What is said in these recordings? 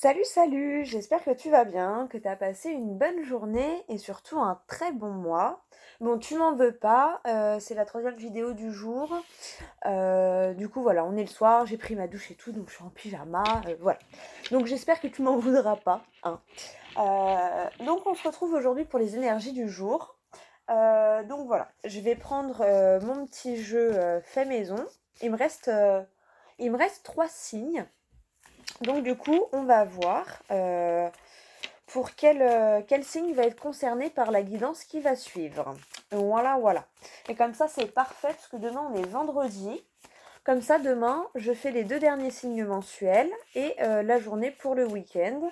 Salut, salut, j'espère que tu vas bien, que tu as passé une bonne journée et surtout un très bon mois. Bon, tu m'en veux pas, c'est la troisième vidéo du jour. Du coup, voilà, on est le soir, j'ai pris ma douche et tout, donc je suis en pyjama, voilà. Donc j'espère que tu m'en voudras pas, hein. Donc on se retrouve aujourd'hui pour les énergies du jour. Donc voilà, je vais prendre mon petit jeu fait maison. Il me reste, euh, il me reste trois signes. Donc du coup, on va voir pour quel signe va être concerné par la guidance qui va suivre. Voilà, voilà. Et comme ça, c'est parfait parce que demain, on est vendredi. Comme ça, demain, je fais les deux derniers signes mensuels et la journée pour le week-end.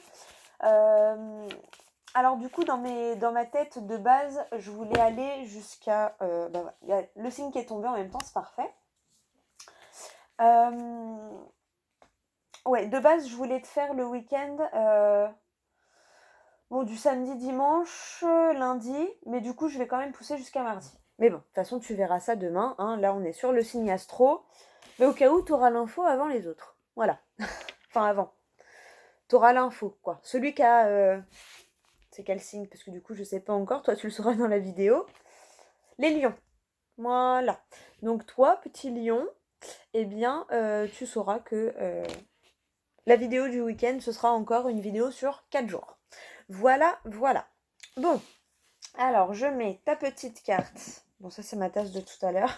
Euh, alors du coup, dans ma tête de base, je voulais aller jusqu'à... bah voilà, il y a le signe qui est tombé en même temps, c'est parfait. Euh, ouais, de base, je voulais te faire le week-end... bon, du samedi, dimanche, lundi, mais du coup, je vais quand même pousser jusqu'à mardi. Mais bon, de toute façon, tu verras ça demain, hein. Là, on est sur le signe astro. Mais au cas où, tu auras l'info avant les autres. Voilà. Enfin, avant. Tu auras l'info, quoi. Celui qui a... c'est quel signe? Parce que du coup, je sais pas encore. Toi, tu le sauras dans la vidéo. Les lions. Voilà. Donc, toi, petit lion, eh bien, tu sauras que la vidéo du week-end, ce sera encore une vidéo sur 4 jours. Voilà, voilà. Bon, alors, je mets ta petite carte. Bon, ça, c'est ma tasse de tout à l'heure.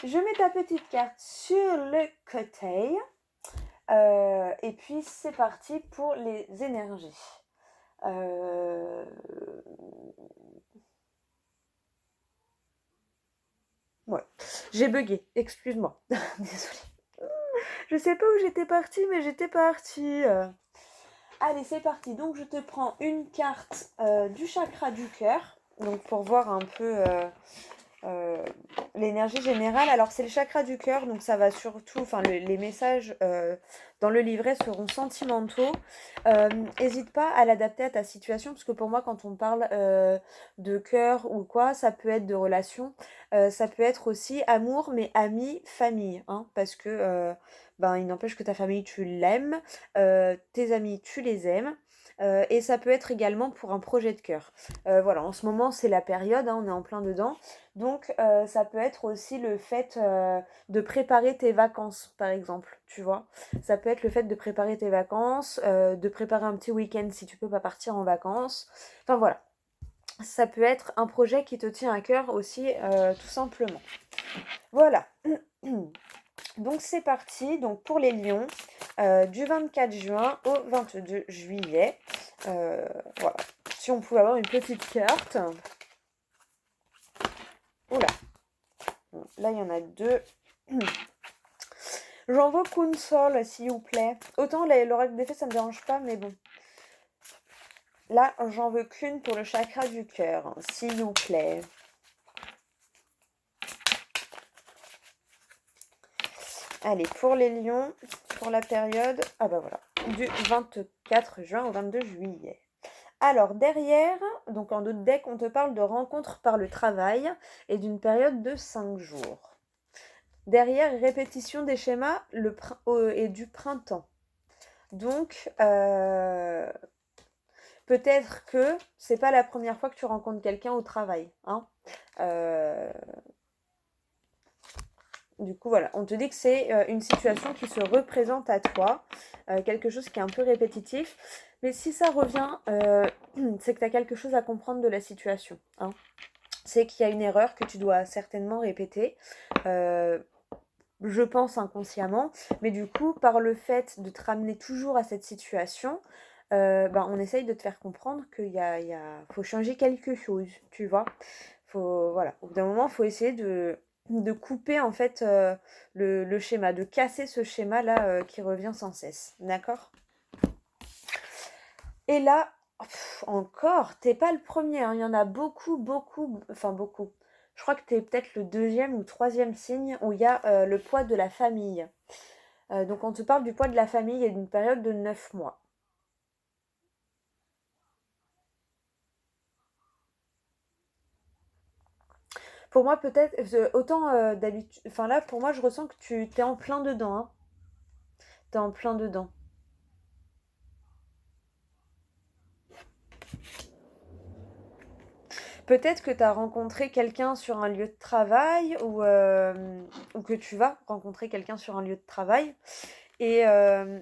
Je mets ta petite carte sur le côté. Et puis, c'est parti pour les énergies. Ouais. J'ai bugué, excuse-moi. Désolée. Je sais pas où j'étais partie, mais j'étais partie. Allez, c'est parti. Donc, je te prends une carte du chakra du cœur. Donc, pour voir un peu euh, l'énergie générale. Alors, c'est le chakra du cœur. Donc, ça va surtout. Enfin, les messages dans le livret seront sentimentaux. Hésite pas à l'adapter à ta situation. Parce que pour moi, quand on parle de cœur ou quoi, ça peut être de relation. Ça peut être aussi amour, mais amis, famille. Hein, parce que. Ben, il n'empêche que ta famille, tu l'aimes. Tes amis, tu les aimes. Et ça peut être également pour un projet de cœur. Voilà, en ce moment, c'est la période, hein, on est en plein dedans. Donc, ça peut être aussi le fait de préparer tes vacances, par exemple, tu vois. Ça peut être le fait de préparer tes vacances, de préparer un petit week-end si tu peux pas partir en vacances. Enfin, voilà. Ça peut être un projet qui te tient à cœur aussi, tout simplement. Voilà. Donc c'est parti, donc pour les lions, du 24 juin au 22 juillet. Voilà. Si on pouvait avoir une petite carte. Oula. Bon, là, il y en a deux. J'en veux qu'une seule, s'il vous plaît. Autant l'oracle des fées, ça me dérange pas, mais bon. Là, j'en veux qu'une pour le chakra du cœur, hein, s'il vous plaît. Allez, pour les lions, pour la période, ah bah voilà, du 24 juin au 22 juillet. Alors derrière, donc en d'autres decks, on te parle de rencontres par le travail et d'une période de 5 jours. Derrière, répétition des schémas et du printemps. Donc, peut-être que c'est pas la première fois que tu rencontres quelqu'un au travail. Hein. Euh, Du coup, voilà, on te dit que c'est une situation qui se représente à toi, quelque chose qui est un peu répétitif. Mais si ça revient, c'est que tu as quelque chose à comprendre de la situation. Hein. C'est qu'il y a une erreur que tu dois certainement répéter. Je pense inconsciemment, mais du coup, par le fait de te ramener toujours à cette situation, ben, on essaye de te faire comprendre faut changer quelque chose, tu vois. Voilà. Au bout d'un moment, il faut essayer de couper en fait le schéma, de casser ce schéma-là qui revient sans cesse. D'accord? Et là, encore, t'es pas le premier, hein, il y en a beaucoup, beaucoup, enfin beaucoup. Je crois que t'es peut-être le deuxième ou troisième signe où il y a le poids de la famille. Donc on te parle du poids de la famille et d'une période de 9 mois. Pour moi, peut-être, autant d'habitude, enfin là, pour moi, je ressens que tu t'es en plein dedans. Hein. T'es en plein dedans. peut-être que tu as rencontré quelqu'un sur un lieu de travail ou que tu vas rencontrer quelqu'un sur un lieu de travail et je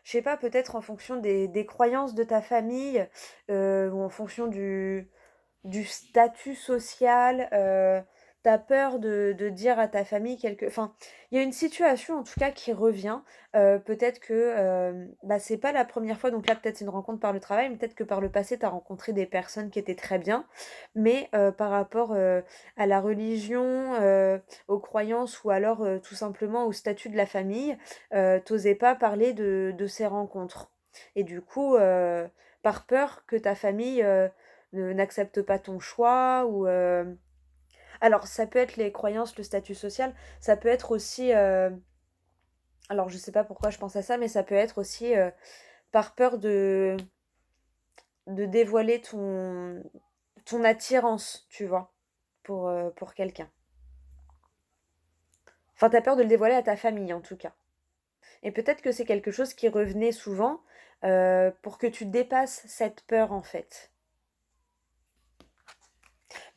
sais pas, peut-être en fonction des croyances de ta famille, ou en fonction du statut social, tu peur de dire à ta famille quelque enfin, il y a une situation en tout cas qui revient, peut-être que, bah, c'est pas la première fois, donc là peut-être c'est une rencontre par le travail, mais peut-être que par le passé tu as rencontré des personnes qui étaient très bien, mais par rapport, à la religion, aux croyances ou alors, tout simplement au statut de la famille, tu pas parler de ces rencontres et du coup, par peur que ta famille, n'accepte pas ton choix ou alors ça peut être les croyances, le statut social, ça peut être aussi, alors je sais pas pourquoi je pense à ça, mais ça peut être aussi, par peur de dévoiler ton attirance, tu vois? Pour quelqu'un. Enfin, tu peur de le dévoiler à ta famille, en tout cas. Et peut-être que c'est quelque chose qui revenait souvent, pour que tu dépasses cette peur, en fait.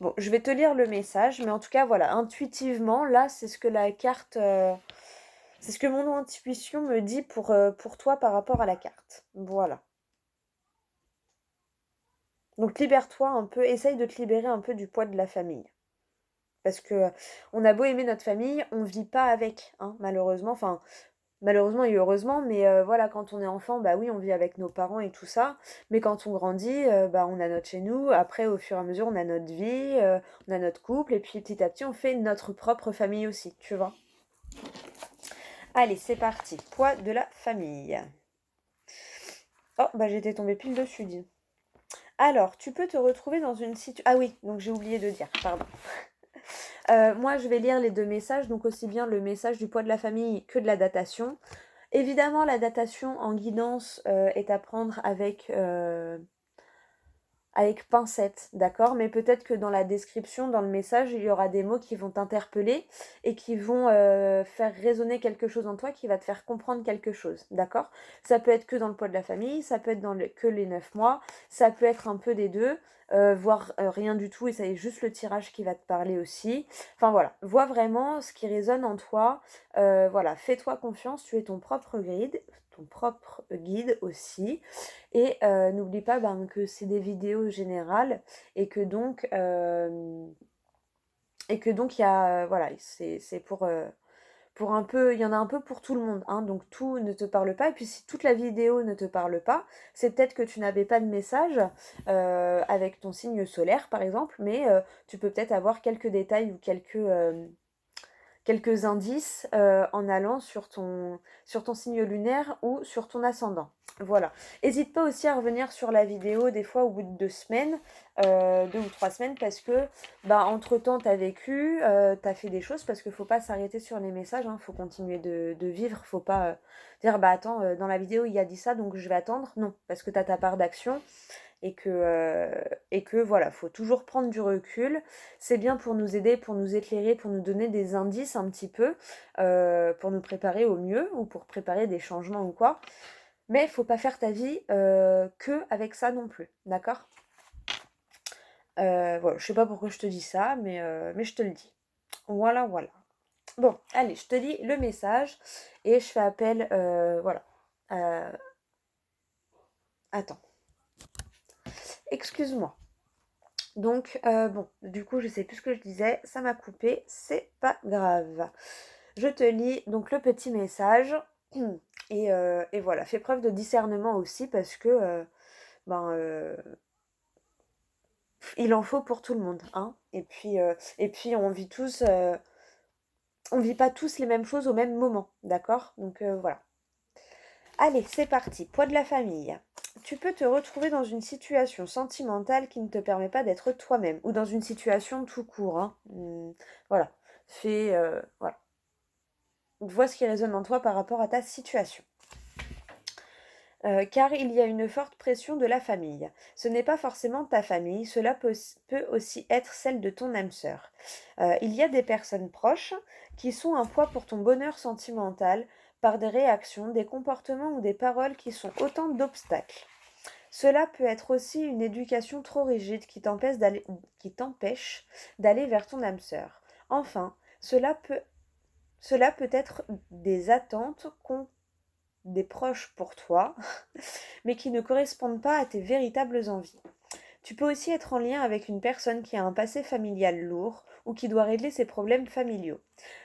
Bon, je vais te lire le message, mais en tout cas, voilà, intuitivement, là, c'est ce que la carte, c'est ce que mon intuition me dit pour toi par rapport à la carte. Voilà. Donc libère-toi un peu, essaye de te libérer un peu du poids de la famille. Parce que on a beau aimer notre famille, on vit pas avec, hein, malheureusement. Enfin, malheureusement et heureusement, mais voilà, quand on est enfant, bah oui, on vit avec nos parents et tout ça. Mais quand on grandit, bah on a notre chez nous. Après, au fur et à mesure, on a notre vie, on a notre couple, et puis petit à petit, on fait notre propre famille aussi, tu vois. Allez, c'est parti. Poids de la famille. Oh, bah j'étais tombée pile dessus, dis. Alors, tu peux te retrouver dans une situation... Ah oui, donc j'ai oublié de dire, pardon. Moi, je vais lire les deux messages, donc aussi bien le message du poids de la famille que de la datation. Évidemment, la datation en guidance est à prendre avec pincette, d'accord? Mais peut-être que dans la description, dans le message, il y aura des mots qui vont t'interpeller et qui vont faire résonner quelque chose en toi, qui va te faire comprendre quelque chose, d'accord? Ça peut être que dans le poids de la famille, ça peut être que les 9 mois, ça peut être un peu des deux, voire rien du tout, et ça est juste le tirage qui va te parler aussi. Enfin voilà, vois vraiment ce qui résonne en toi, voilà, fais-toi confiance, tu es ton propre guide aussi. Et n'oublie pas ben, que c'est des vidéos générales et que donc il y a voilà, c'est pour un peu, il y en a un peu pour tout le monde, hein, donc tout ne te parle pas. Et puis si toute la vidéo ne te parle pas, c'est peut-être que tu n'avais pas de message avec ton signe solaire par exemple, mais tu peux peut-être avoir quelques détails ou quelques indices en allant sur ton signe lunaire ou sur ton ascendant. Voilà. N'hésite pas aussi à revenir sur la vidéo des fois au bout de 2 semaines, 2 ou 3 semaines, parce que bah, entre-temps, tu as vécu, tu as fait des choses, parce qu'il ne faut pas s'arrêter sur les messages, il faut continuer de vivre, faut pas dire bah attends, dans la vidéo il a dit ça, donc je vais attendre. Non, parce que tu as ta part d'action et que voilà, faut toujours prendre du recul. C'est bien pour nous aider, pour nous éclairer, pour nous donner des indices un petit peu, pour nous préparer au mieux ou pour préparer des changements ou quoi. Mais faut pas faire ta vie que avec ça non plus, d'accord? Voilà, je sais pas pourquoi je te dis ça, mais je te le dis. Voilà, voilà. Bon, allez, je te lis le message et je fais appel, voilà. Attends, excuse-moi. Donc, bon, du coup, je sais plus ce que je disais, ça m'a coupé, c'est pas grave. Je te lis donc le petit message, et voilà, fais preuve de discernement aussi, parce que, ben, il en faut pour tout le monde, hein. Et puis on vit pas tous les mêmes choses au même moment, d'accord? Donc, voilà. Allez, c'est parti, poids de la famille. Tu peux te retrouver dans une situation sentimentale qui ne te permet pas d'être toi-même, ou dans une situation tout court, hein. Voilà, voilà. Vois ce qui résonne en toi par rapport à ta situation. Car il y a une forte pression de la famille. Ce n'est pas forcément ta famille, cela peut aussi être celle de ton âme sœur. Il y a des personnes proches qui sont un poids pour ton bonheur sentimental par des réactions, des comportements ou des paroles qui sont autant d'obstacles. Cela peut être aussi une éducation trop rigide qui t'empêche d'aller vers ton âme sœur. Enfin, cela peut être des attentes qu'ont des proches pour toi, mais qui ne correspondent pas à tes véritables envies. Tu peux aussi être en lien avec une personne qui a un passé familial lourd ou qui doit régler ses problèmes familiaux.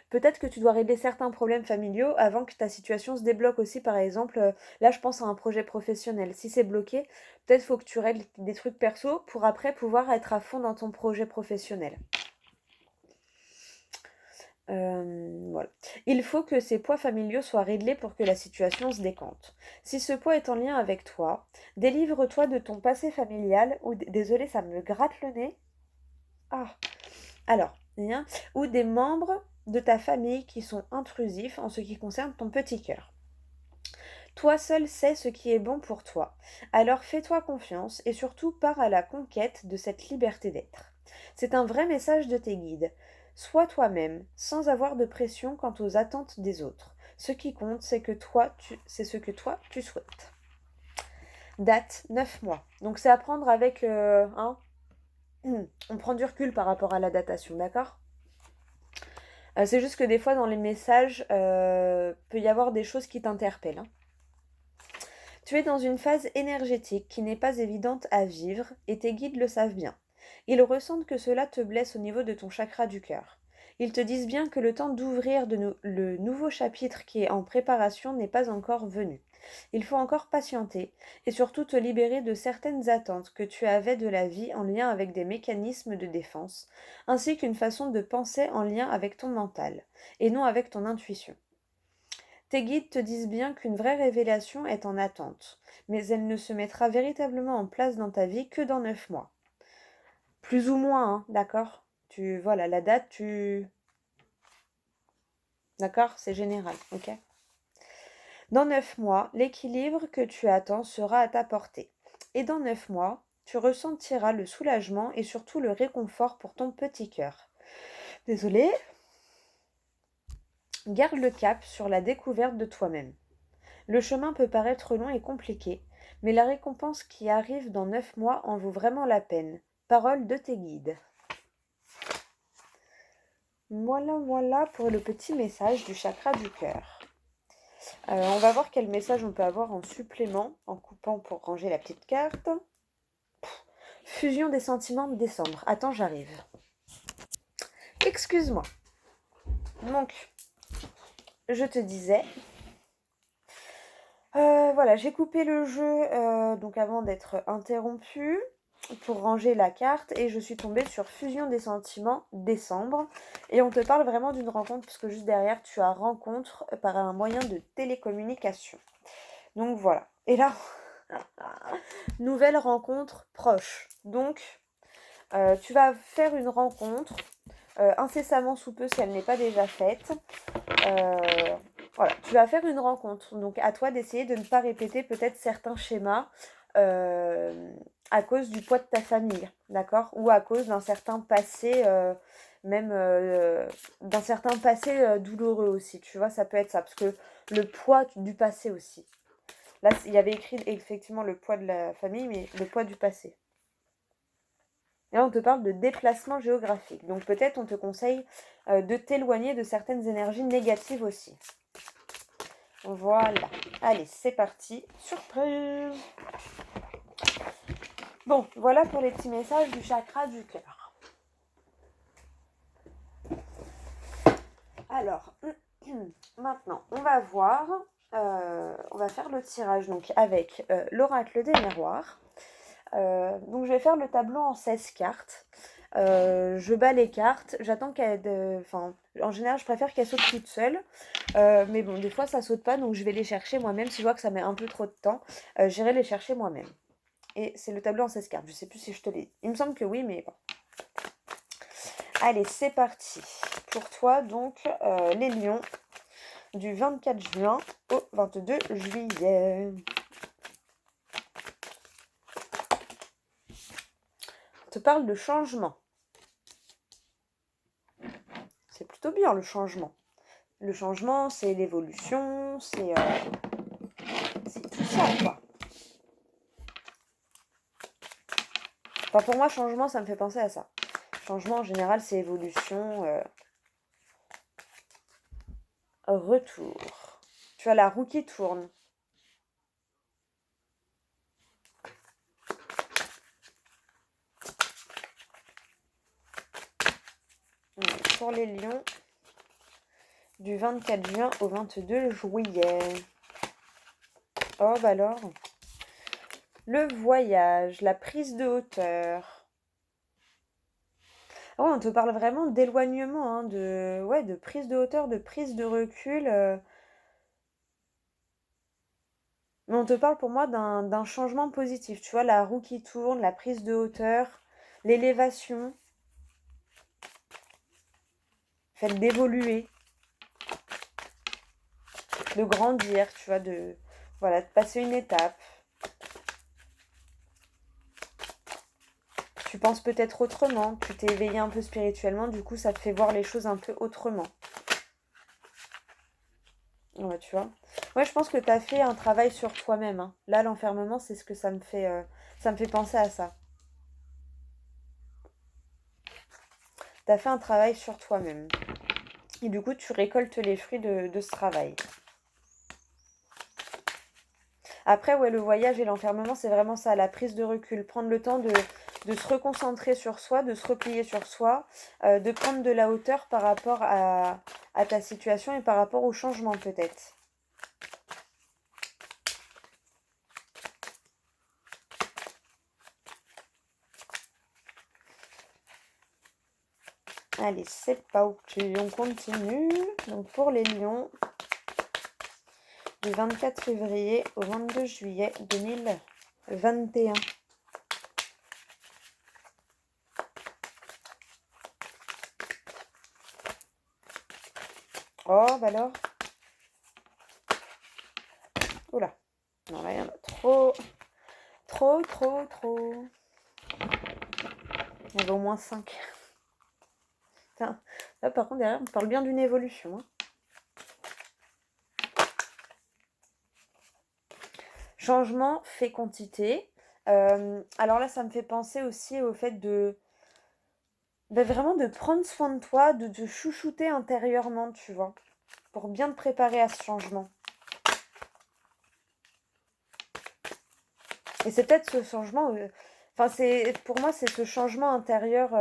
Peut-être que tu dois régler certains problèmes familiaux avant que ta situation se débloque aussi, par exemple. Là, je pense à un projet professionnel. Si c'est bloqué, peut-être faut que tu règles des trucs perso pour après pouvoir être à fond dans ton projet professionnel. Voilà. Il faut que ces poids familiaux soient réglés pour que la situation se décante. Si ce poids est en lien avec toi, délivre-toi de ton passé familial ou désolé, ça me gratte le nez. Ah, alors, rien. Ou des membres de ta famille qui sont intrusifs en ce qui concerne ton petit cœur. Toi seul sais ce qui est bon pour toi. Alors fais-toi confiance et surtout pars à la conquête de cette liberté d'être. C'est un vrai message de tes guides. Sois toi-même, sans avoir de pression quant aux attentes des autres. Ce qui compte, c'est c'est ce que toi tu souhaites. Date 9 mois. Donc c'est à prendre avec on prend du recul par rapport à la datation, d'accord? C'est juste que des fois dans les messages, peut y avoir des choses qui t'interpellent, hein. Tu es dans une phase énergétique qui n'est pas évidente à vivre et tes guides le savent bien. Ils ressentent que cela te blesse au niveau de ton chakra du cœur. Ils te disent bien que le temps d'ouvrir le nouveau chapitre qui est en préparation n'est pas encore venu. Il faut encore patienter et surtout te libérer de certaines attentes que tu avais de la vie en lien avec des mécanismes de défense, ainsi qu'une façon de penser en lien avec ton mental, et non avec ton intuition. Tes guides te disent bien qu'une vraie révélation est en attente, mais elle ne se mettra véritablement en place dans ta vie que dans 9 mois. Plus ou moins, hein, d'accord? Voilà, la date, D'accord? C'est général, ok? Dans 9 mois, l'équilibre que tu attends sera à ta portée. Et dans 9 mois, tu ressentiras le soulagement et surtout le réconfort pour ton petit cœur. Désolée. Garde le cap sur la découverte de toi-même. Le chemin peut paraître long et compliqué, mais la récompense qui arrive dans 9 mois en vaut vraiment la peine. Parole de tes guides. Voilà pour le petit message du chakra du cœur. On va voir quel message on peut avoir en supplément, en coupant pour ranger la petite carte. Fusion des sentiments de décembre. Attends, j'arrive. Excuse-moi. Donc, je te disais... voilà, j'ai coupé le jeu donc avant d'être interrompue pour ranger la carte et je suis tombée sur Fusion des sentiments décembre et on te parle vraiment d'une rencontre puisque juste derrière tu as rencontre par un moyen de télécommunication. Donc voilà. Et là, nouvelle rencontre proche. Donc tu vas faire une rencontre incessamment sous peu si elle n'est pas déjà faite. Voilà, tu vas faire une rencontre. Donc à toi d'essayer de ne pas répéter peut-être certains schémas à cause du poids de ta famille, d'accord? Ou à cause d'un certain passé, même d'un certain passé douloureux aussi, tu vois, ça peut être ça. Parce que le poids du passé aussi. Là, il y avait écrit effectivement le poids de la famille, mais le poids du passé. Et là, on te parle de déplacement géographique. Donc peut-être on te conseille de t'éloigner de certaines énergies négatives aussi. Voilà. Allez, c'est parti. Surprise! Bon, voilà pour les petits messages du chakra du cœur. Alors, maintenant, on va voir, on va faire le tirage donc avec l'oracle des miroirs. Donc, je vais faire le tableau en 16 cartes. Je bats les cartes, j'attends qu'elles... en général, je préfère qu'elles sautent toutes seules. Mais bon, des fois, ça saute pas, donc je vais les chercher moi-même. Si je vois que ça met un peu trop de temps, j'irai les chercher moi-même. Et c'est le tableau en 16 cartes. Je sais plus si je te l'ai dit. Il me semble que oui, mais bon. Allez, c'est parti. Pour toi, donc, les lions, du 24 juin au 22 juillet. On te parle de changement. C'est plutôt bien, le changement. Le changement, c'est l'évolution, c'est tout ça, quoi. Enfin, pour moi, changement, ça me fait penser à ça. Changement, en général, c'est évolution. Retour. Tu as la roue qui tourne. Pour les lions, du 24 juin au 22 juillet. Oh, bah alors. Le voyage, la prise de hauteur. Ah ouais, on te parle vraiment d'éloignement, hein, de prise de hauteur, de prise de recul. Mais on te parle pour moi d'un changement positif. Tu vois, la roue qui tourne, la prise de hauteur, l'élévation, le fait d'évoluer, de grandir, tu vois, voilà, de passer une étape. Tu penses peut-être autrement, tu t'es éveillé un peu spirituellement, du coup ça te fait voir les choses un peu autrement. Ouais, tu vois. Ouais, je pense que tu as fait un travail sur toi-même, hein. Là, l'enfermement, c'est ce que ça me fait penser à ça. Tu as fait un travail sur toi-même. Et du coup, tu récoltes les fruits de ce travail. Après, ouais, le voyage et l'enfermement, c'est vraiment ça, la prise de recul. Prendre le temps de se reconcentrer sur soi, de se replier sur soi, de prendre de la hauteur par rapport à ta situation et par rapport au changement peut-être. Allez, c'est parti, on continue. Donc pour les lions, du 24 février au 22 juillet 2021. Oh, bah alors. Oula. Non, là, il y en a trop. Trop, trop, trop. Il y en a au moins 5. Putain. Là, par contre, derrière, on parle bien d'une évolution, hein. Changement fait quantité. Alors là, ça me fait penser aussi au fait vraiment de prendre soin de toi, de te chouchouter intérieurement, tu vois, pour bien te préparer à ce changement. Et c'est peut-être ce changement, pour moi, c'est ce changement intérieur.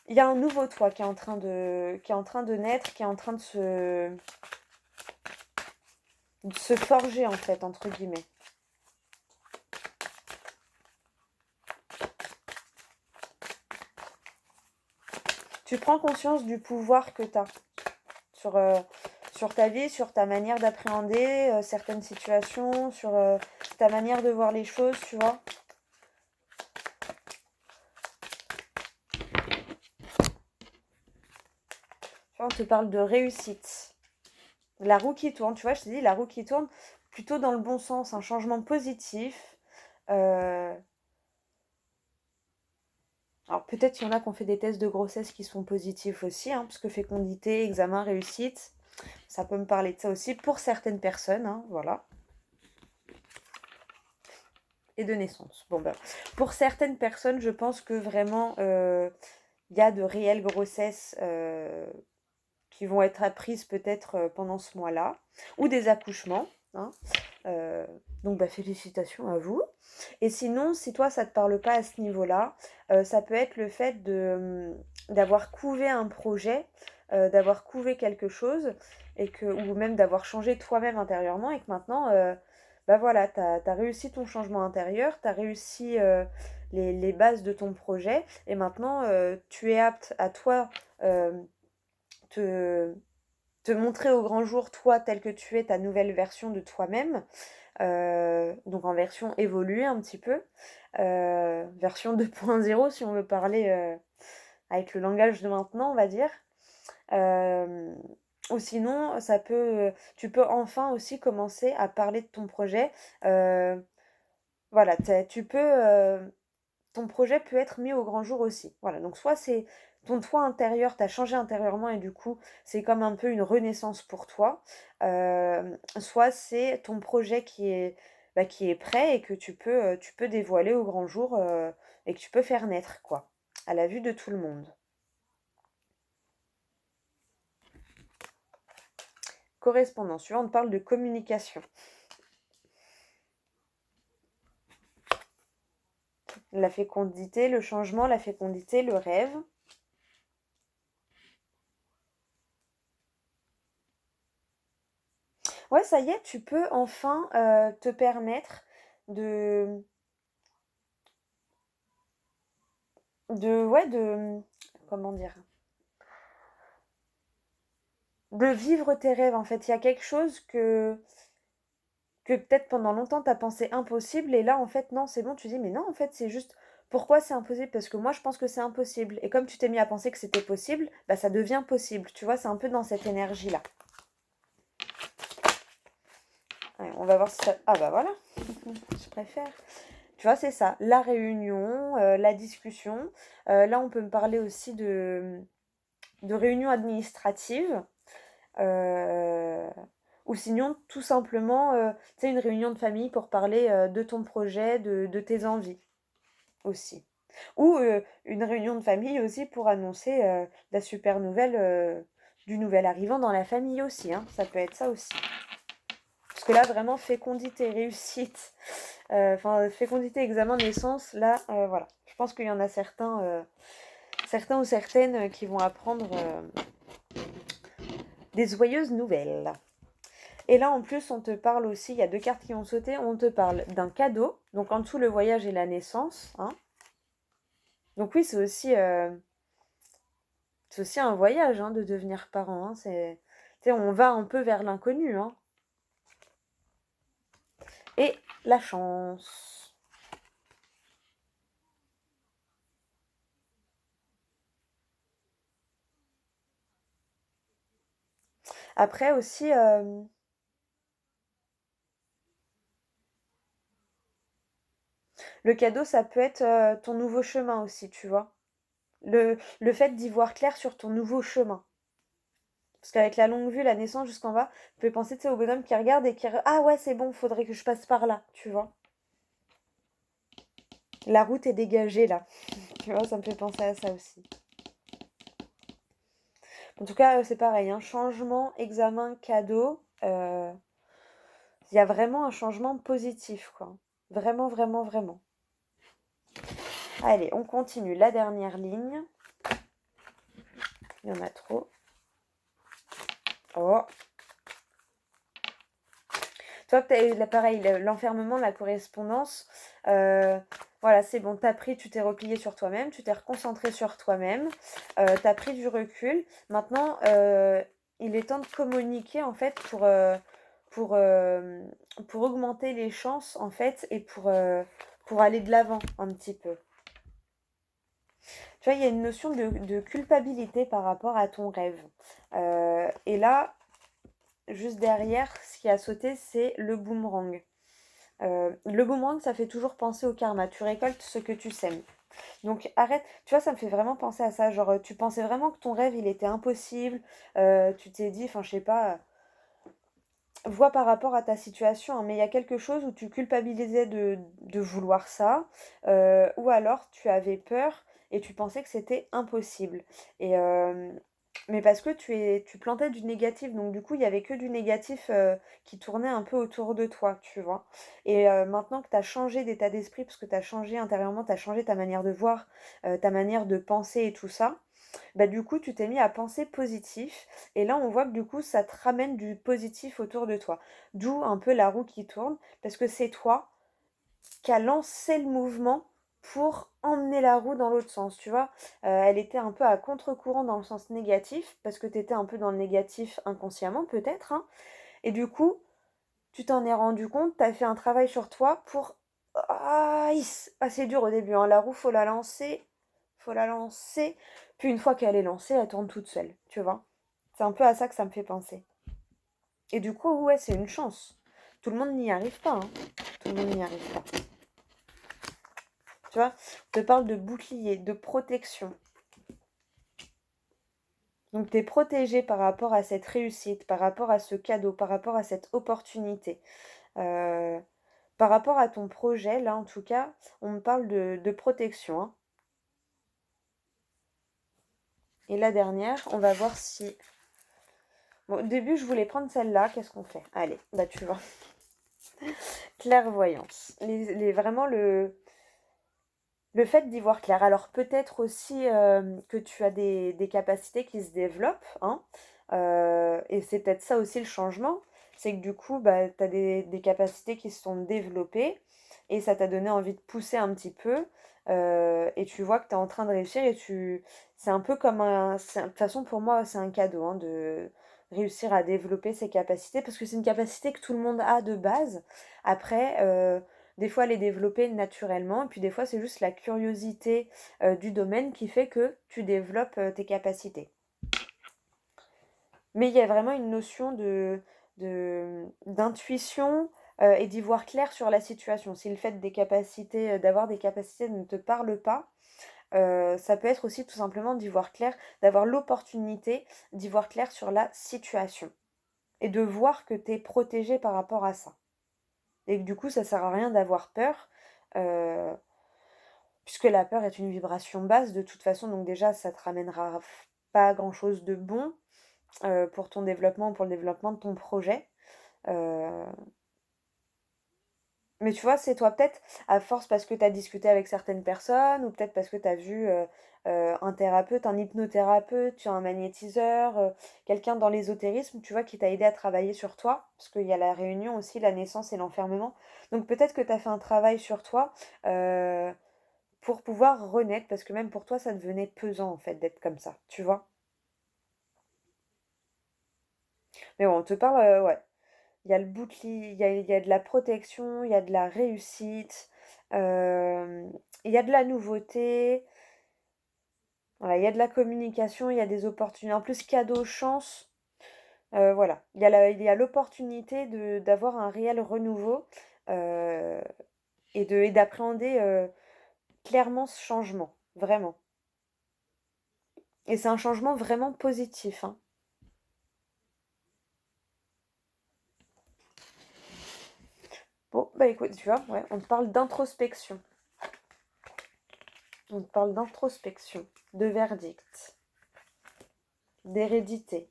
Il y a un nouveau toi qui est en train de naître, qui est en train de se forger, en fait, entre guillemets. Tu prends conscience du pouvoir que tu as sur ta vie, sur ta manière d'appréhender certaines situations, sur ta manière de voir les choses, tu vois. On te parle de réussite. La roue qui tourne, tu vois, je te dis, la roue qui tourne plutôt dans le bon sens, un changement positif. Alors peut-être qu'il y en a qui ont fait des tests de grossesse qui sont positifs aussi, hein, parce que fécondité, examen, réussite, ça peut me parler de ça aussi pour certaines personnes, hein, voilà. Et de naissance. Bon, ben, pour certaines personnes, je pense que vraiment, il y a de réelles grossesses qui vont être apprises peut-être pendant ce mois-là, ou des accouchements, hein. Donc, bah, félicitations à vous. Et sinon, si toi, ça ne te parle pas à ce niveau-là, ça peut être le fait d'avoir couvé un projet, d'avoir couvé quelque chose, ou même d'avoir changé toi-même intérieurement, et que maintenant, bah voilà, tu as réussi ton changement intérieur, tu as réussi les bases de ton projet, et maintenant, tu es apte à toi te, te montrer au grand jour, toi, tel que tu es, ta nouvelle version de toi-même. Donc en version évoluée un petit peu, version 2.0 si on veut parler avec le langage de maintenant, on va dire. Euh, ou sinon, tu peux enfin aussi commencer à parler de ton projet. Voilà, ton projet peut être mis au grand jour aussi. Voilà, donc soit c'est ton toi intérieur, t'as changé intérieurement et du coup, c'est comme un peu une renaissance pour toi. Soit c'est ton projet qui est qui est prêt et que tu peux dévoiler au grand jour et que tu peux faire naître, quoi, à la vue de tout le monde. Correspondance suivante, on parle de communication. La fécondité, le changement, la fécondité, le rêve. Ouais, ça y est, tu peux enfin te permettre de, comment dire, de vivre tes rêves. En fait, il y a quelque chose que peut-être pendant longtemps t'as pensé impossible et là en fait non, c'est bon, tu dis mais non, en fait c'est juste pourquoi c'est impossible? Parce que moi je pense que c'est impossible. Et comme tu t'es mis à penser que c'était possible, bah ça devient possible. Tu vois, c'est un peu dans cette énergie-là. Ouais, on va voir si ça. Ah bah voilà, je préfère. Tu vois, c'est ça, la réunion, la discussion. Là, on peut me parler aussi de réunion administrative. euh, ou sinon, tout simplement, tu sais, une réunion de famille pour parler de ton projet, de tes envies aussi. Ou une réunion de famille aussi pour annoncer la super nouvelle du nouvel arrivant dans la famille aussi, hein. Ça peut être ça aussi. Parce que là, vraiment, fécondité, réussite, enfin, fécondité, examen de naissance, là, voilà. Je pense qu'il y en a certains ou certaines qui vont apprendre des joyeuses nouvelles. Et là, en plus, on te parle aussi, il y a deux cartes qui ont sauté, on te parle d'un cadeau. Donc, en dessous, le voyage et la naissance, hein. Donc oui, c'est aussi un voyage, hein, de devenir parent, hein. Tu sais, on va un peu vers l'inconnu, hein. Et la chance. Après aussi, le cadeau, ça peut être ton nouveau chemin aussi, tu vois. Le fait d'y voir clair sur ton nouveau chemin. Parce qu'avec la longue vue, la naissance jusqu'en bas, tu peux penser, tu sais, au bonhomme qui regarde et Ah ouais, c'est bon, faudrait que je passe par là, tu vois. La route est dégagée là. Tu vois, ça me fait penser à ça aussi. En tout cas, c'est pareil, hein, changement, examen, cadeau. Il y a vraiment un changement positif, quoi. Vraiment, vraiment, vraiment. Allez, on continue. La dernière ligne. Il y en a trop. Oh. Toi, tu as eu pareil, l'enfermement, la correspondance. Voilà, c'est bon, t'as pris, tu t'es replié sur toi-même, tu t'es reconcentré sur toi-même, t'as pris du recul. Maintenant, il est temps de communiquer en fait pour, euh, pour augmenter les chances en fait et pour aller de l'avant un petit peu. Tu vois, il y a une notion de culpabilité par rapport à ton rêve. Et là, juste derrière, ce qui a sauté, c'est le boomerang. Le boomerang, ça fait toujours penser au karma. Tu récoltes ce que tu sèmes. Donc arrête, tu vois, ça me fait vraiment penser à ça. Genre, tu pensais vraiment que ton rêve, il était impossible. Tu t'es dit, enfin, je sais pas, vois par rapport à ta situation, hein, mais il y a quelque chose où tu culpabilisais de vouloir ça, ou alors tu avais peur et tu pensais que c'était impossible. Et, mais parce que tu plantais du négatif, donc du coup il y avait que du négatif qui tournait un peu autour de toi, tu vois. Et maintenant que tu as changé d'état d'esprit, parce que tu as changé intérieurement, tu as changé ta manière de voir, ta manière de penser et tout ça, bah du coup tu t'es mis à penser positif et là on voit que du coup ça te ramène du positif autour de toi. D'où un peu la roue qui tourne parce que c'est toi qui a lancé le mouvement pour emmener la roue dans l'autre sens, tu vois. Elle était un peu à contre-courant dans le sens négatif parce que tu étais un peu dans le négatif inconsciemment peut-être, hein. Et du coup tu t'en es rendu compte, tu as fait un travail sur toi pour... c'est dur au début, hein. La roue faut la lancer, puis une fois qu'elle est lancée, elle tourne toute seule, tu vois. C'est un peu à ça que ça me fait penser. Et du coup, ouais, c'est une chance. Tout le monde n'y arrive pas, hein. Tout le monde n'y arrive pas. Tu vois, on te parle de bouclier, de protection. Donc, tu es protégé par rapport à cette réussite, par rapport à ce cadeau, par rapport à cette opportunité. Euh, Par rapport à ton projet, là, en tout cas, on me parle de protection, hein. Et la dernière, on va voir si... Bon, au début, je voulais prendre celle-là. Qu'est-ce qu'on fait? Allez, bah tu vois. Clairvoyance. Vraiment le fait d'y voir clair. Alors peut-être aussi que tu as des capacités qui se développent, hein. Et c'est peut-être ça aussi le changement. C'est que du coup, bah, tu as des capacités qui se sont développées et ça t'a donné envie de pousser un petit peu. Et tu vois que tu es en train de réussir et c'est un peu comme un... De toute façon, pour moi, c'est un cadeau, hein, de réussir à développer ses capacités parce que c'est une capacité que tout le monde a de base. Après, des fois, elle est développée naturellement, et puis des fois, c'est juste la curiosité du domaine qui fait que tu développes tes capacités. Mais il y a vraiment une notion d'intuition et d'y voir clair sur la situation. Si le fait d'avoir des capacités ne te parle pas, ça peut être aussi tout simplement d'y voir clair, d'avoir l'opportunité d'y voir clair sur la situation. Et de voir que tu es protégé par rapport à ça. Et que du coup, ça sert à rien d'avoir peur, euh, puisque la peur est une vibration basse de toute façon, donc déjà, ça te ramènera pas grand-chose de bon pour ton développement, pour le développement de ton projet. Euh, mais tu vois, c'est toi peut-être, à force parce que tu as discuté avec certaines personnes, ou peut-être parce que tu as vu un thérapeute, un hypnothérapeute, tu as un magnétiseur, quelqu'un dans l'ésotérisme, tu vois, qui t'a aidé à travailler sur toi, parce qu'il y a la réunion aussi, la naissance et l'enfermement. Donc peut-être que tu as fait un travail sur toi pour pouvoir renaître, parce que même pour toi, ça devenait pesant en fait d'être comme ça, tu vois. Mais bon, on te parle, ouais. Il y a le bouclier, il y a de la protection, il y a de la réussite, euh, il y a de la nouveauté, voilà, il y a de la communication, il y a des opportunités. En plus, cadeau, chance, voilà. Il y a l'opportunité d'avoir un réel renouveau euh, et d'appréhender clairement ce changement, vraiment. Et c'est un changement vraiment positif, hein. Bon, bah écoute, tu vois, ouais, on te parle d'introspection. On te parle d'introspection, de verdict, d'hérédité.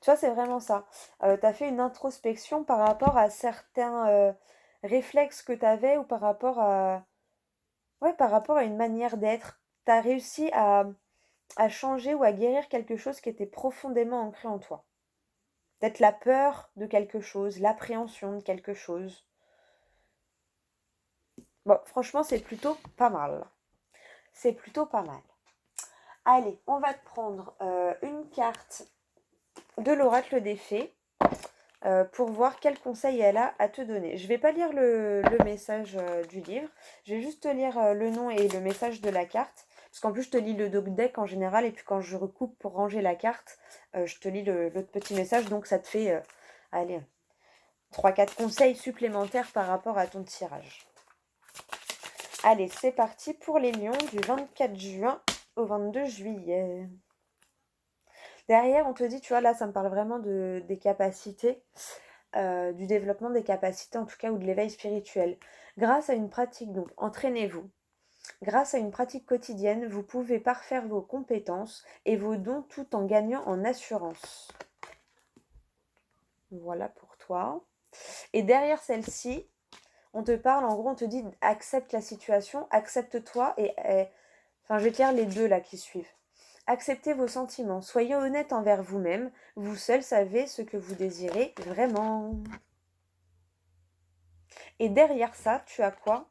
Tu vois, c'est vraiment ça. Tu as fait une introspection par rapport à certains réflexes que tu avais ou par rapport à... Ouais, par rapport à une manière d'être. Tu as réussi à changer ou à guérir quelque chose qui était profondément ancré en toi. Peut-être la peur de quelque chose, l'appréhension de quelque chose. Bon, franchement, c'est plutôt pas mal. C'est plutôt pas mal. Allez, on va te prendre une carte de l'oracle des fées pour voir quel conseil elle a à te donner. Je ne vais pas lire le message du livre, je vais juste te lire le nom et le message de la carte. Parce qu'en plus, je te lis le deck en général, et puis quand je recoupe pour ranger la carte, je te lis l'autre petit message, donc ça te fait, allez, 3-4 conseils supplémentaires par rapport à ton tirage. Allez, c'est parti pour les lions du 24 juin au 22 juillet. Derrière, on te dit, tu vois, là, ça me parle vraiment des capacités, du développement des capacités, en tout cas, ou de l'éveil spirituel. Grâce à une pratique, donc, entraînez-vous. Grâce à une pratique quotidienne, vous pouvez parfaire vos compétences et vos dons tout en gagnant en assurance. Voilà pour toi. Et derrière celle-ci, on te parle, en gros, on te dit, accepte la situation, accepte-toi enfin, je vais te lire les deux là qui suivent. Acceptez vos sentiments, soyez honnête envers vous-même, vous seul savez ce que vous désirez vraiment. Et derrière ça, tu as quoi?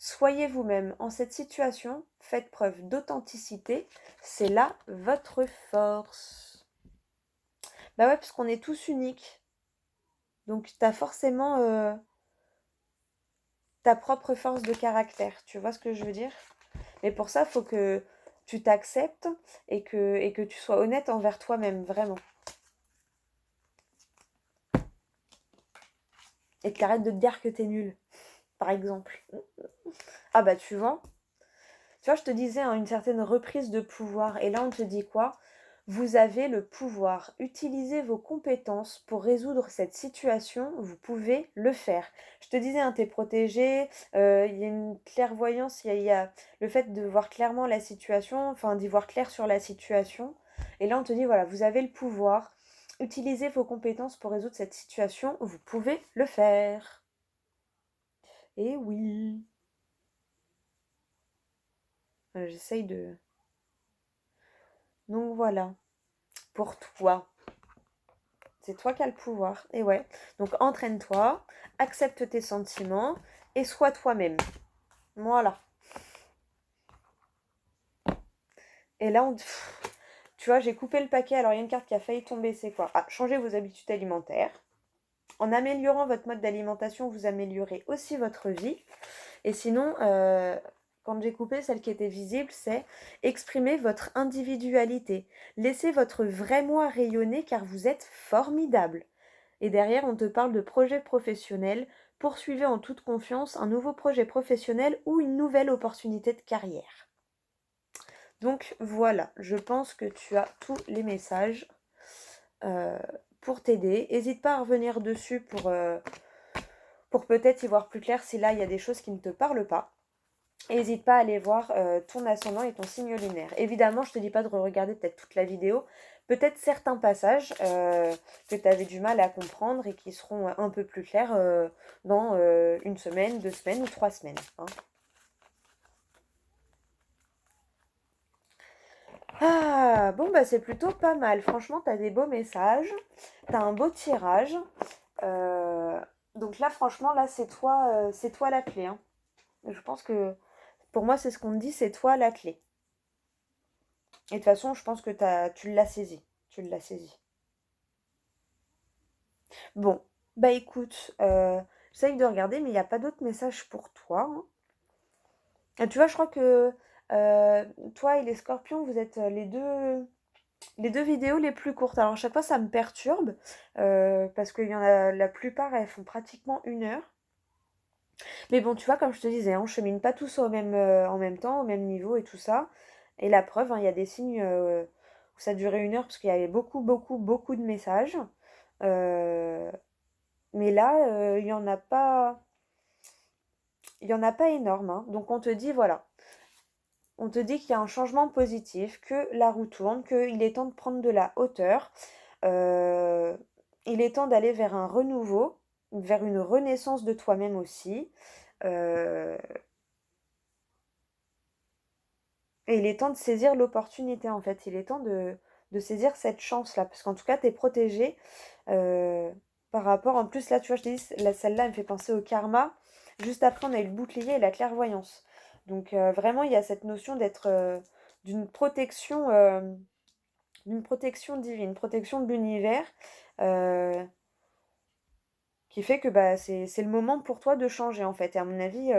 Soyez vous-même. En cette situation, faites preuve d'authenticité, c'est là votre force. Bah ouais, parce qu'on est tous uniques. Donc tu as forcément ta propre force de caractère, tu vois ce que je veux dire? Mais pour ça, il faut que tu t'acceptes et que tu sois honnête envers toi-même, vraiment. Et que tu arrêtes de te dire que t'es nul, par exemple. Ah bah tu vois, je te disais, hein, une certaine reprise de pouvoir. Et là, on te dit quoi? Vous avez le pouvoir. Utilisez vos compétences pour résoudre cette situation. Vous pouvez le faire. Je te disais, hein, t'es protégé. Il y a une clairvoyance. Il y a le fait de voir clairement la situation, enfin d'y voir clair sur la situation. Et là, on te dit, voilà, vous avez le pouvoir. Utilisez vos compétences pour résoudre cette situation. Vous pouvez le faire. Et oui. J'essaye de... Donc voilà. Pour toi. C'est toi qui as le pouvoir. Et ouais. Donc entraîne-toi, accepte tes sentiments et sois toi-même. Voilà. Et là, tu vois, j'ai coupé le paquet. Alors, il y a une carte qui a failli tomber. C'est quoi? Ah, changez vos habitudes alimentaires. En améliorant votre mode d'alimentation, vous améliorez aussi votre vie. Et sinon, quand j'ai coupé, celle qui était visible, c'est exprimer votre individualité. Laissez votre vrai moi rayonner car vous êtes formidable. Et derrière, on te parle de projet professionnel. Poursuivez en toute confiance un nouveau projet professionnel ou une nouvelle opportunité de carrière. Donc voilà, je pense que tu as tous les messages euh, pour t'aider. N'hésite pas à revenir dessus pour peut-être y voir plus clair si là il y a des choses qui ne te parlent pas. N'hésite pas à aller voir ton ascendant et ton signe lunaire. Évidemment, je ne te dis pas de regarder peut-être toute la vidéo. Peut-être certains passages que tu avais du mal à comprendre et qui seront un peu plus clairs dans une semaine, 2 semaines ou 3 semaines. Hein. Ah, bon, bah c'est plutôt pas mal. Franchement, tu as des beaux messages. Tu as un beau tirage. Euh, donc là, franchement, là, c'est toi la clé. Hein. Je pense que pour moi, c'est ce qu'on me dit, c'est toi la clé. Et de toute façon, je pense que tu l'as saisi. Tu l'as saisi. Bon, bah écoute, j'essaye de regarder, mais il n'y a pas d'autres messages pour toi. Hein. Et tu vois, je crois que euh, toi et les scorpions, vous êtes les deux vidéos les plus courtes. Alors, à chaque fois, ça me perturbe, parce qu'il y en a, la plupart, elles font pratiquement 1 heure. Mais bon, tu vois, comme je te disais, on chemine pas tous en même temps, au même niveau et tout ça. Et la preuve, hein, il y a des signes où ça durait 1 heure parce qu'il y avait beaucoup, beaucoup, beaucoup de messages. Euh, mais là, il y en a pas énorme. Hein. Donc on te dit, voilà, on te dit qu'il y a un changement positif, que la roue tourne, qu'il est temps de prendre de la hauteur. Euh, il est temps d'aller vers un renouveau, vers une renaissance de toi-même aussi. Euh, Et il est temps de saisir l'opportunité, en fait. Il est temps de saisir cette chance-là. Parce qu'en tout cas, tu es protégé euh, par rapport. En plus, là, tu vois, je t'ai dit, celle-là, elle me fait penser au karma. Juste après, on a eu le bouclier et la clairvoyance. Donc, vraiment, il y a cette notion d'être d'une protection divine, une protection de l'univers. euh, qui fait que bah, c'est le moment pour toi de changer, en fait. Et à mon avis.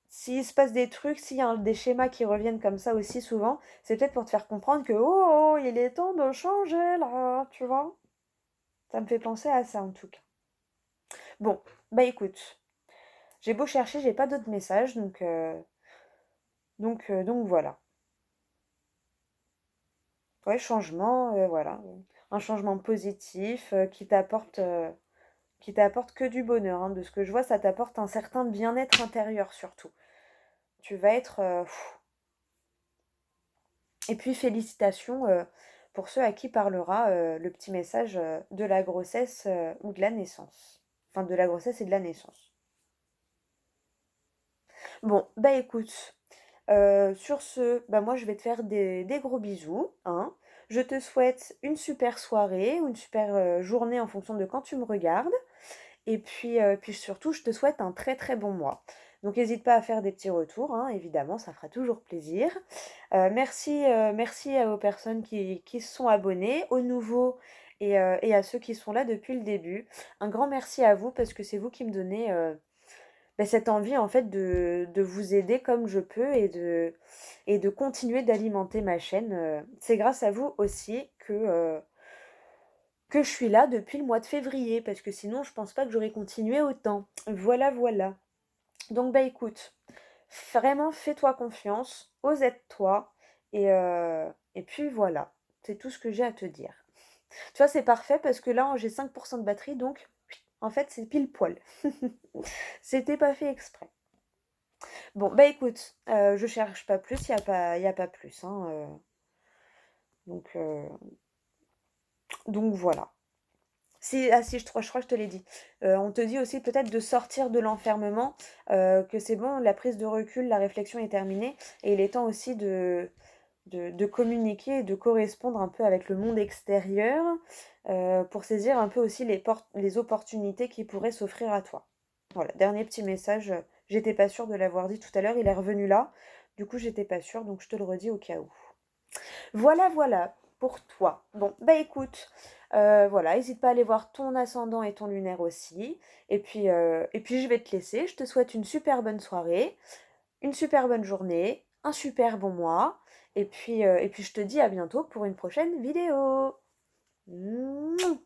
S'il se passe des trucs, s'il y a des schémas qui reviennent comme ça aussi souvent, c'est peut-être pour te faire comprendre que oh, il est temps de changer là, tu vois. Ça me fait penser à ça en tout cas. Bon, bah écoute, j'ai beau chercher, j'ai pas d'autres messages, donc voilà. Ouais, changement, voilà. Un changement positif qui t'apporte que du bonheur. Hein. De ce que je vois, ça t'apporte un certain bien-être intérieur surtout. Tu vas être Et puis félicitations pour ceux à qui parlera le petit message de la grossesse ou de la naissance. Enfin, de la grossesse et de la naissance. Bon, bah écoute, sur ce, bah moi je vais te faire des gros bisous. Hein. Je te souhaite une super soirée ou une super journée en fonction de quand tu me regardes. Et puis surtout, je te souhaite un très très bon mois. Donc n'hésite pas à faire des petits retours, hein, évidemment, ça fera toujours plaisir. Merci aux personnes qui se sont abonnées, aux nouveaux et à ceux qui sont là depuis le début. Un grand merci à vous parce que c'est vous qui me donnez cette envie en fait de vous aider comme je peux et de continuer d'alimenter ma chaîne. C'est grâce à vous aussi que je suis là depuis le mois de février, parce que sinon je pense pas que j'aurais continué autant. Voilà, voilà. Donc bah écoute, vraiment fais-toi confiance, ose être toi, Et puis voilà, c'est tout ce que j'ai à te dire. Tu vois, c'est parfait parce que là, j'ai 5% de batterie, donc en fait, c'est pile poil. C'était pas fait exprès. Bon, bah écoute, je cherche pas plus, y a pas plus, hein, donc, euh, donc voilà. Si, ah si, je crois que je te l'ai dit. On te dit aussi peut-être de sortir de l'enfermement, que c'est bon, la prise de recul, la réflexion est terminée, et il est temps aussi de communiquer et de correspondre un peu avec le monde extérieur, pour saisir un peu aussi les opportunités qui pourraient s'offrir à toi. Voilà, dernier petit message, j'étais pas sûre de l'avoir dit tout à l'heure, il est revenu là, du coup j'étais pas sûre, donc je te le redis au cas où. Voilà, voilà, pour toi. Bon, bah écoute, voilà, n'hésite pas à aller voir ton ascendant et ton lunaire aussi. Et puis je vais te laisser. Je te souhaite une super bonne soirée, une super bonne journée, un super bon mois. Et puis je te dis à bientôt pour une prochaine vidéo. Mouah.